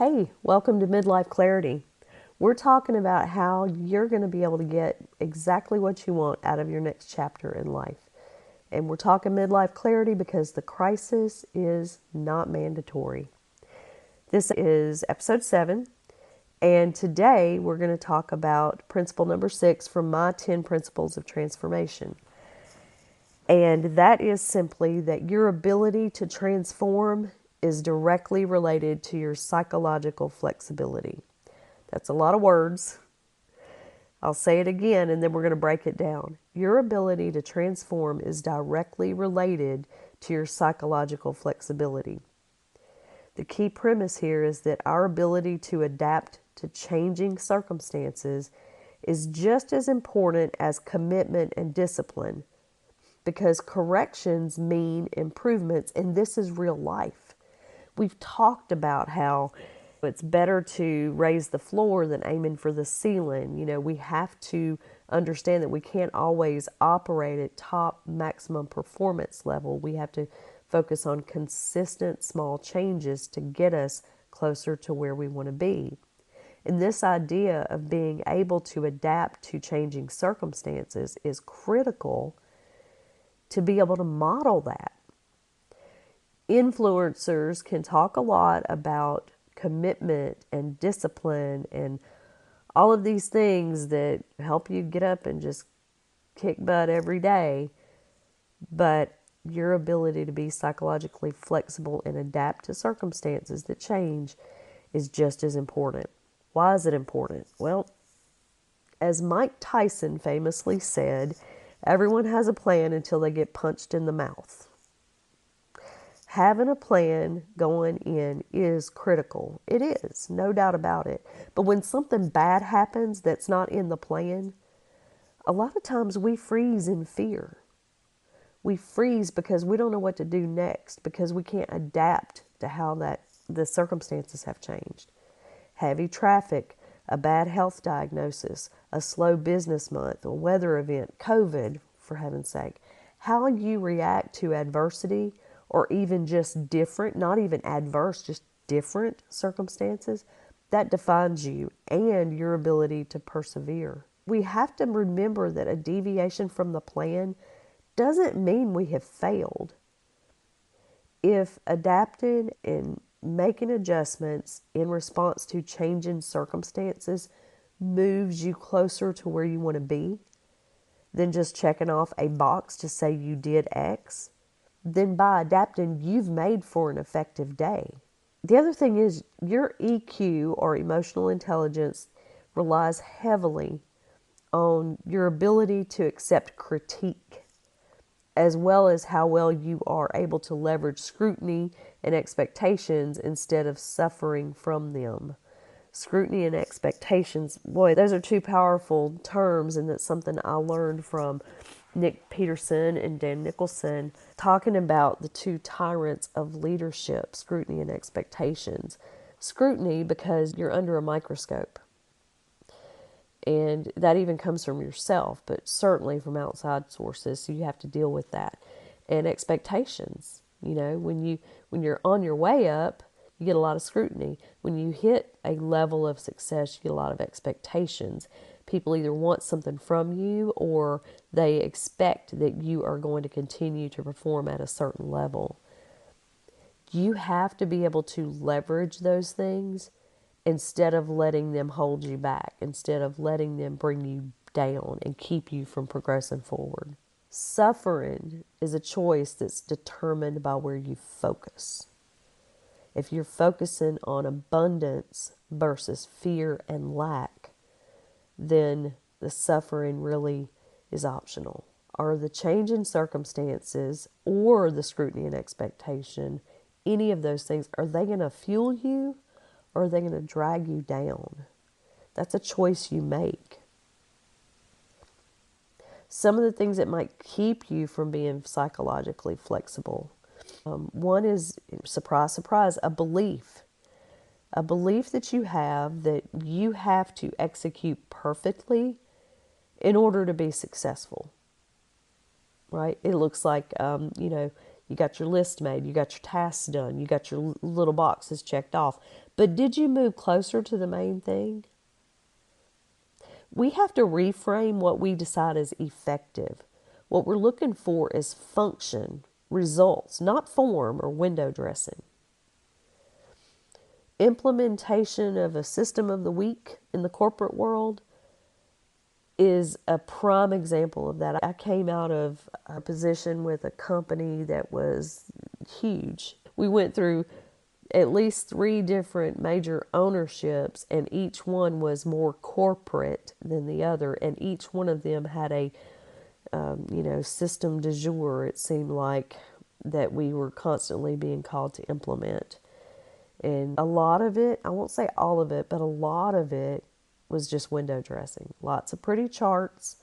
Hey, welcome to Midlife Clarity. We're talking about how you're going to be able to get exactly what you want out of your next chapter in life. And we're talking midlife clarity because the crisis is not mandatory. This is episode 7, and today we're going to talk about principle number 6 from my 10 principles of transformation. And that is simply that your ability to transform is directly related to your psychological flexibility. That's a lot of words. I'll say it again and then we're going to break it down. Your ability to transform is directly related to your psychological flexibility. The key premise here is that our ability to adapt to changing circumstances is just as important as commitment and discipline, because corrections mean improvements, and this is real life. We've talked about how it's better to raise the floor than aiming for the ceiling. We have to understand that we can't always operate at top maximum performance level. We have to focus on consistent small changes to get us closer to where we want to be. And this idea of being able to adapt to changing circumstances is critical to be able to model that. Influencers can talk a lot about commitment and discipline and all of these things that help you get up and just kick butt every day, but your ability to be psychologically flexible and adapt to circumstances that change is just as important. Why is it important? Well, as Mike Tyson famously said, everyone has a plan until they get punched in the mouth. Having a plan going in is critical. It is, no doubt about it. But when something bad happens that's not in the plan, a lot of times we freeze in fear. We freeze because we don't know what to do next, because we can't adapt to how the circumstances have changed. Heavy traffic, a bad health diagnosis, a slow business month, a weather event, COVID, for heaven's sake. How you react to adversity, or even just different, not even adverse, just different circumstances, that defines you and your ability to persevere. We have to remember that a deviation from the plan doesn't mean we have failed. If adapting and making adjustments in response to changing circumstances moves you closer to where you want to be than just checking off a box to say you did X, then by adapting, you've made for an effective day. The other thing is your EQ, or emotional intelligence, relies heavily on your ability to accept critique, as well as how well you are able to leverage scrutiny and expectations instead of suffering from them. Scrutiny and expectations, boy, those are two powerful terms, and that's something I learned from Nick Peterson and Dan Nicholson, talking about the two tyrants of leadership, scrutiny and expectations. Scrutiny because you're under a microscope, and that even comes from yourself, but certainly from outside sources, so you have to deal with that. And expectations, when you're on your way up, you get a lot of scrutiny. When you hit a level of success, you get a lot of expectations. People either want something from you, or they expect that you are going to continue to perform at a certain level. You have to be able to leverage those things instead of letting them hold you back, instead of letting them bring you down and keep you from progressing forward. Suffering is a choice that's determined by where you focus. If you're focusing on abundance versus fear and lack, then the suffering really is optional. Are the change in circumstances or the scrutiny and expectation, any of those things, are they going to fuel you, or are they going to drag you down? That's a choice you make. Some of the things that might keep you from being psychologically flexible. One is, surprise, surprise, a belief. A belief that you have that you have to execute perfectly in order to be successful, right? It looks like, You got your list made, you got your tasks done, you got your little boxes checked off. But did you move closer to the main thing? We have to reframe what we decide is effective. What we're looking for is function, results, not form or window dressing. Implementation of a system of the week in the corporate world is a prime example of that. I came out of a position with a company that was huge. We went through at least 3 different major ownerships, and each one was more corporate than the other, and each one of them had a system du jour, it seemed like, that we were constantly being called to implement. And a lot of it, I won't say all of it, but a lot of it was just window dressing. Lots of pretty charts,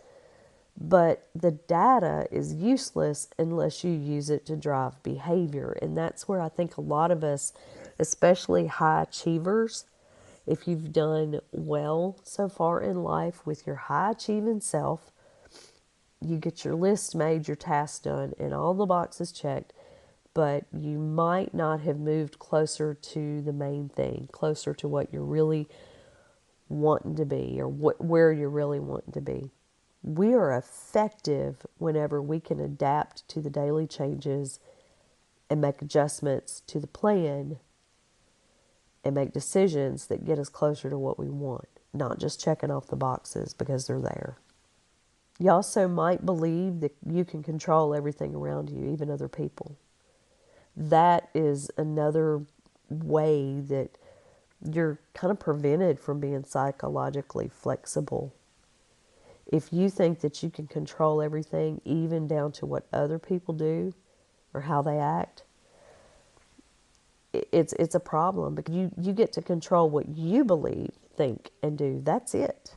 but the data is useless unless you use it to drive behavior. And that's where I think a lot of us, especially high achievers, if you've done well so far in life with your high achieving self, you get your list made, your tasks done, and all the boxes checked, but you might not have moved closer to the main thing, closer to what you're really wanting to be, or where you're really wanting to be. We are effective whenever we can adapt to the daily changes and make adjustments to the plan and make decisions that get us closer to what we want, not just checking off the boxes because they're there. You also might believe that you can control everything around you, even other people. That is another way that you're kind of prevented from being psychologically flexible. If you think that you can control everything, even down to what other people do or how they act, it's a problem, because you get to control what you believe, think, and do. That's it.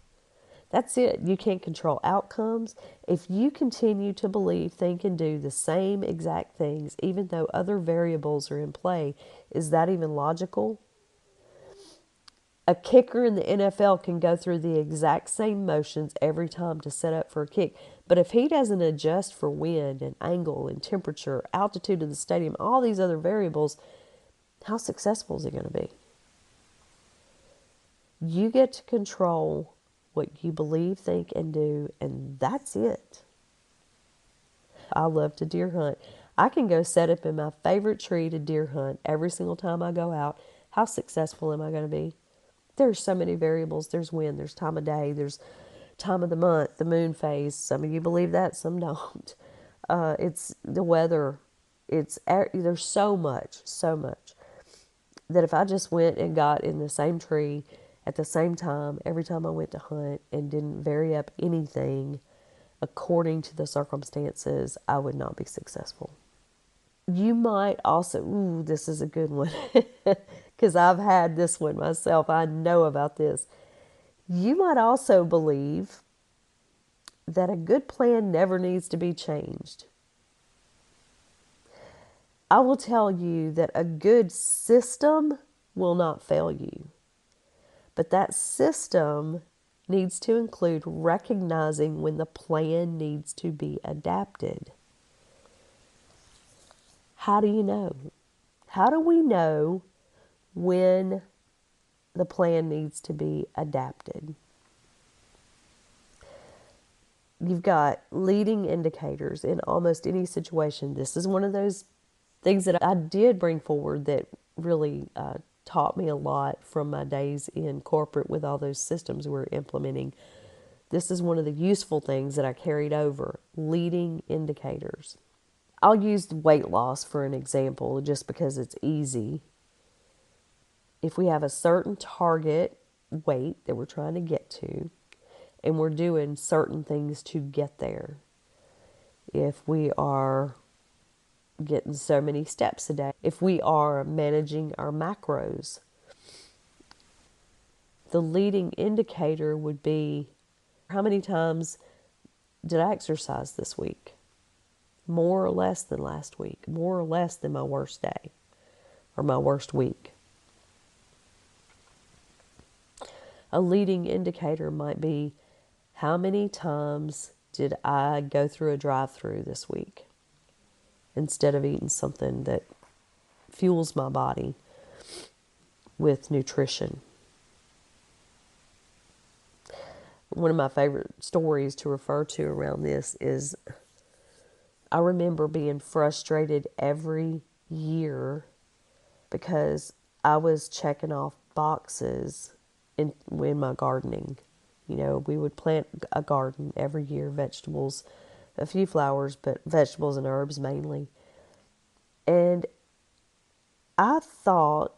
That's it. You can't control outcomes. If you continue to believe, think, and do the same exact things, even though other variables are in play, is that even logical? A kicker in the NFL can go through the exact same motions every time to set up for a kick. But if he doesn't adjust for wind and angle and temperature, altitude of the stadium, all these other variables, how successful is he going to be? You get to control what you believe, think, and do, and that's it. I love to deer hunt. I can go set up in my favorite tree to deer hunt every single time I go out. How successful am I going to be? There's so many variables. There's wind, there's time of day, there's time of the month, the moon phase. Some of you believe that, some don't. It's the weather. There's so much that if I just went and got in the same tree at the same time every time I went to hunt and didn't vary up anything according to the circumstances, I would not be successful. You might also, this is a good one, because I've had this one myself. I know about this. You might also believe that a good plan never needs to be changed. I will tell you that a good system will not fail you. But that system needs to include recognizing when the plan needs to be adapted. How do you know? How do we know when the plan needs to be adapted? You've got leading indicators in almost any situation. This is one of those things that I did bring forward that really taught me a lot from my days in corporate with all those systems we're implementing. This is one of the useful things that I carried over, leading indicators. I'll use weight loss for an example just because it's easy. If we have a certain target weight that we're trying to get to, and we're doing certain things to get there, if we are getting so many steps a day, if we are managing our macros, the leading indicator would be, how many times did I exercise this week? More or less than last week, more or less than my worst day or my worst week. A leading indicator might be, how many times did I go through a drive-through this week? instead of eating something that fuels my body with nutrition. One of my favorite stories to refer to around this is I remember being frustrated every year because I was checking off boxes in my gardening. You know, we would plant a garden every year, vegetables, a few flowers, but vegetables and herbs mainly. And I thought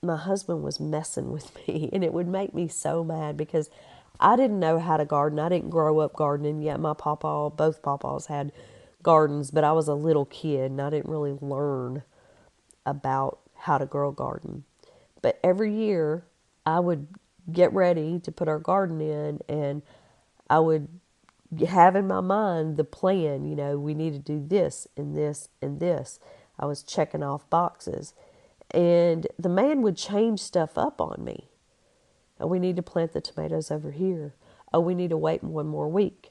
my husband was messing with me, and it would make me so mad because I didn't know how to garden. I didn't grow up gardening yet. My papa, both papas had gardens, but I was a little kid and I didn't really learn about how to grow a garden. But every year I would get ready to put our garden in, and I would have in my mind the plan, you know, we need to do this and this and this. I was checking off boxes. And the man would change stuff up on me. Oh, we need to plant the tomatoes over here. Oh, we need to wait 1 more week.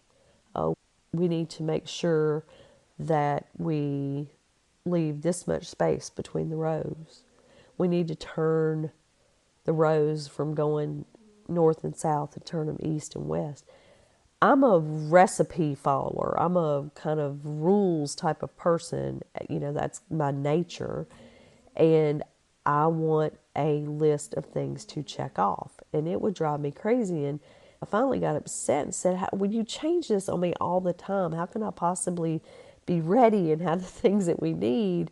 Oh, we need to make sure that we leave this much space between the rows. We need to turn the rows from going north and south and turn them east and west. I'm a recipe follower. I'm a kind of rules type of person. You know, that's my nature. And I want a list of things to check off. And it would drive me crazy. And I finally got upset and said, would you change this on me all the time? How can I possibly be ready and have the things that we need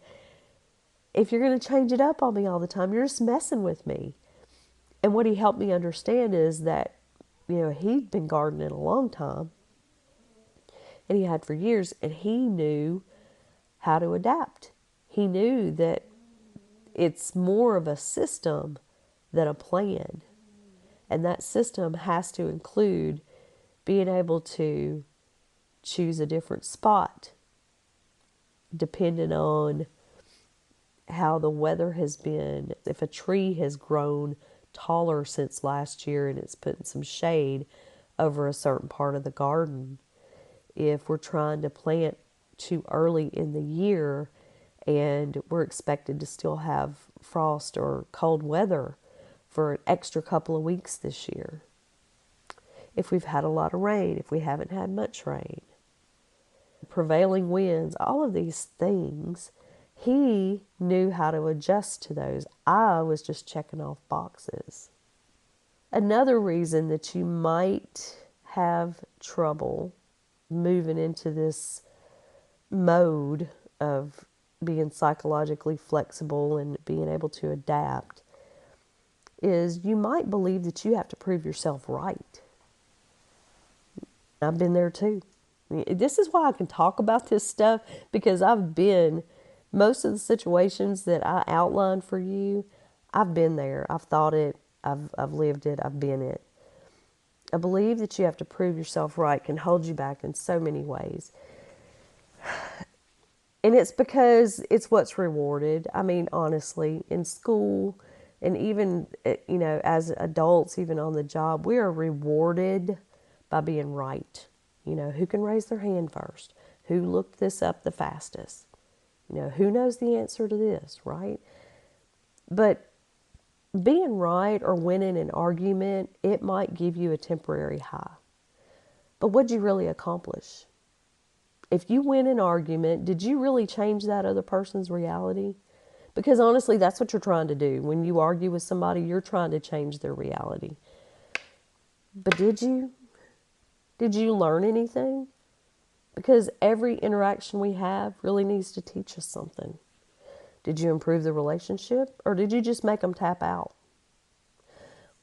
if you're going to change it up on me all the time? You're just messing with me. And what he helped me understand is that, you know, he'd been gardening a long time, and he had for years, and he knew how to adapt. He knew that it's more of a system than a plan. And that system has to include being able to choose a different spot depending on how the weather has been. If a tree has grown taller since last year and it's putting some shade over a certain part of the garden. If we're trying to plant too early in the year and we're expected to still have frost or cold weather for an extra couple of weeks this year. If we've had a lot of rain, if we haven't had much rain, prevailing winds, all of these things, he knew how to adjust to those. I was just checking off boxes. Another reason that you might have trouble moving into this mode of being psychologically flexible and being able to adapt is you might believe that you have to prove yourself right. I've been there too. This is why I can talk about this stuff, because I've been, most of the situations that I outlined for you, I've been there. I've thought it. I've lived it. I've been it. I believe that you have to prove yourself right can hold you back in so many ways. And it's because it's what's rewarded. I mean, honestly, in school and even, you know, as adults, even on the job, we are rewarded by being right. You know, who can raise their hand first? Who looked this up the fastest? You know, who knows the answer to this, right? But being right or winning an argument, it might give you a temporary high. But what'd you really accomplish? If you win an argument, did you really change that other person's reality? Because honestly, that's what you're trying to do. When you argue with somebody, you're trying to change their reality. But did you? Did you learn anything? Because every interaction we have really needs to teach us something. Did you improve the relationship, or did you just make them tap out?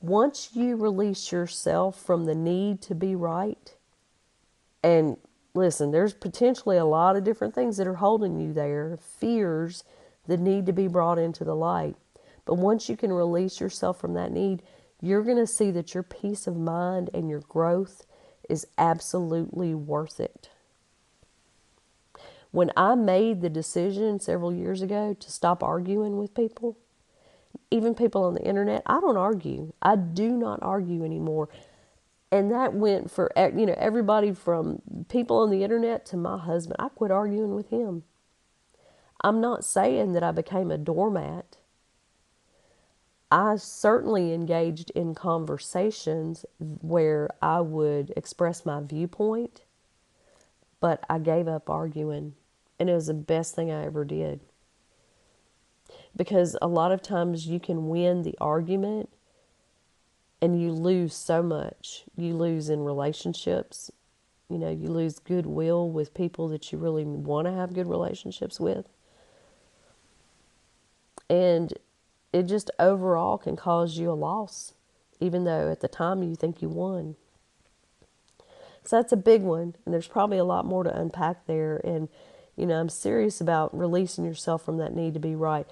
Once you release yourself from the need to be right, and listen, there's potentially a lot of different things that are holding you there, fears that need to be brought into the light. But once you can release yourself from that need, you're going to see that your peace of mind and your growth is absolutely worth it. When I made the decision several years ago to stop arguing with people, even people on the internet, I don't argue. I do not argue anymore. And that went for, you know, everybody from people on the internet to my husband. I quit arguing with him. I'm not saying that I became a doormat. I certainly engaged in conversations where I would express my viewpoint, but I gave up arguing, and it was the best thing I ever did. Because a lot of times you can win the argument and you lose so much. You lose in relationships. You know, you lose goodwill with people that you really want to have good relationships with. And it just overall can cause you a loss, even though at the time you think you won. So that's a big one, and there's probably a lot more to unpack there. And, you know, I'm serious about releasing yourself from that need to be right.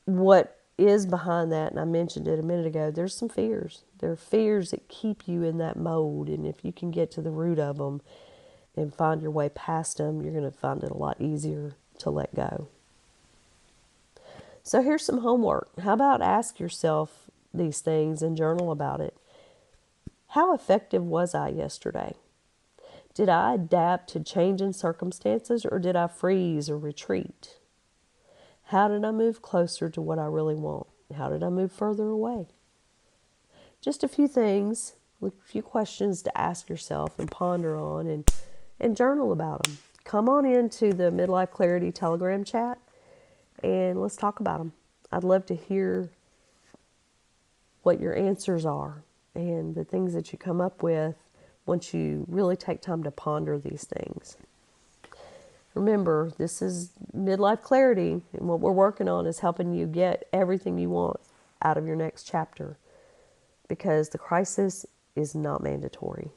What is behind that, and I mentioned it a minute ago, there's some fears. There are fears that keep you in that mode, and if you can get to the root of them and find your way past them, you're going to find it a lot easier to let go. So here's some homework. How about ask yourself these things and journal about it? How effective was I yesterday? Did I adapt to changing circumstances, or did I freeze or retreat? How did I move closer to what I really want? How did I move further away? Just a few things, a few questions to ask yourself and ponder on, and journal about them. Come on into the Midlife Clarity Telegram chat and let's talk about them. I'd love to hear what your answers are and the things that you come up with once you really take time to ponder these things. Remember, this is Midlife Clarity, and what we're working on is helping you get everything you want out of your next chapter, because the crisis is not mandatory.